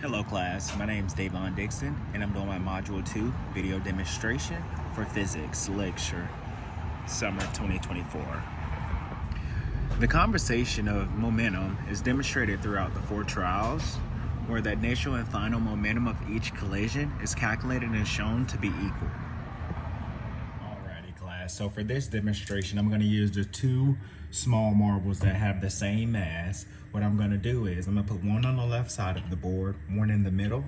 Hello class, my name is Davon Dixon and I'm doing my Module 2 video demonstration for Physics Lecture Summer 2024. The conversation of momentum is demonstrated throughout the 4 trials, where the initial and final momentum of each collision is calculated and shown to be equal. Alrighty class, so for this demonstration I'm going to use the 2 small marbles that have the same mass. What I'm going to do is I'm going to put one on the left side of the board, one in the middle.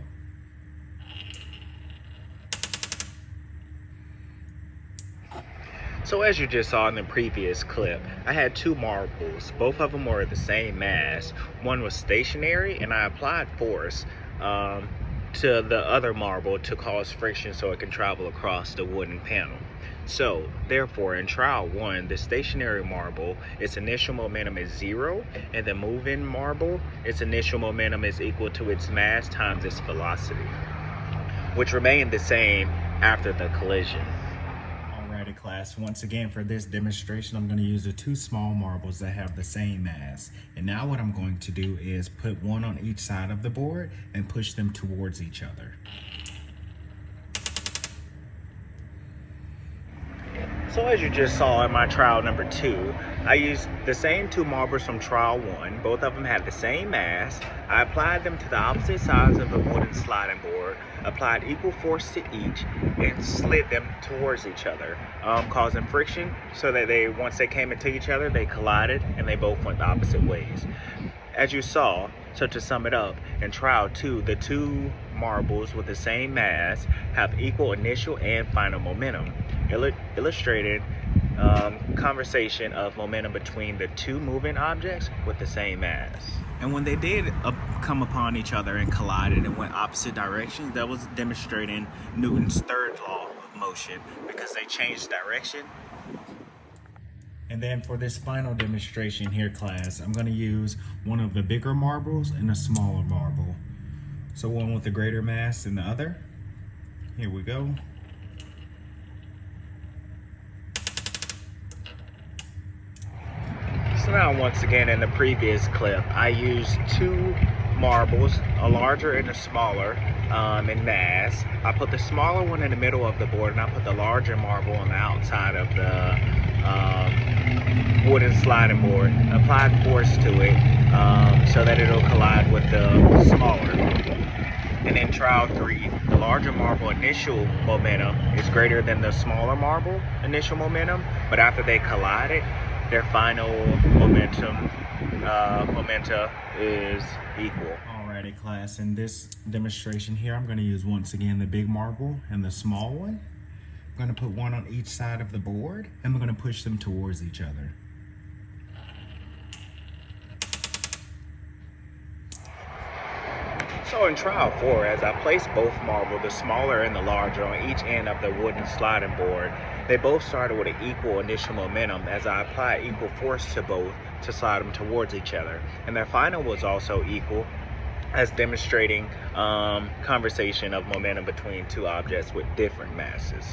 So as you just saw in the previous clip, I had 2 marbles. Both of them were the same mass. One was stationary and I applied force to the other marble to cause friction so it can travel across the wooden panel. So therefore in trial 1, the stationary marble, its initial momentum is 0, and the move-in marble, its initial momentum is equal to its mass times its velocity, which remained the same after the collision. Alrighty class, once again for this demonstration I'm going to use the 2 small marbles that have the same mass. And now what I'm going to do is put one on each side of the board and push them towards each other. So as you just saw in my trial number 2, I used the same 2 marbles from trial 1. Both of them had the same mass. I applied them to the opposite sides of the wooden sliding board, applied equal force to each, and slid them towards each other, causing friction so that once they came into each other, they collided and they both went the opposite ways. As you saw, so to sum it up, in trial 2, the 2 marbles with the same mass have equal initial and final momentum, illustrated conversation of momentum between the 2 moving objects with the same mass. And when they did come upon each other and collided and went opposite directions, that was demonstrating Newton's 3rd law of motion, because they changed direction. And then for this final demonstration here class, I'm going to use one of the bigger marbles and a smaller marble. So one with a greater mass than the other. Here we go. So now once again in the previous clip, I used 2 marbles, a larger and a smaller in mass. I put the smaller one in the middle of the board and I put the larger marble on the outside of the wooden sliding board, applied force to it so that it'll collide with the smaller. And in trial 3, the larger marble initial momentum is greater than the smaller marble initial momentum, but after they collided, their final momenta is equal. Alrighty class, in this demonstration here, I'm going to use once again the big marble and the small one. I'm going to put one on each side of the board and we're going to push them towards each other. So in trial 4, as I placed both marbles, the smaller and the larger, on each end of the wooden sliding board, they both started with an equal initial momentum as I applied equal force to both to slide them towards each other. And their final was also equal, as demonstrating conversation of momentum between 2 objects with different masses.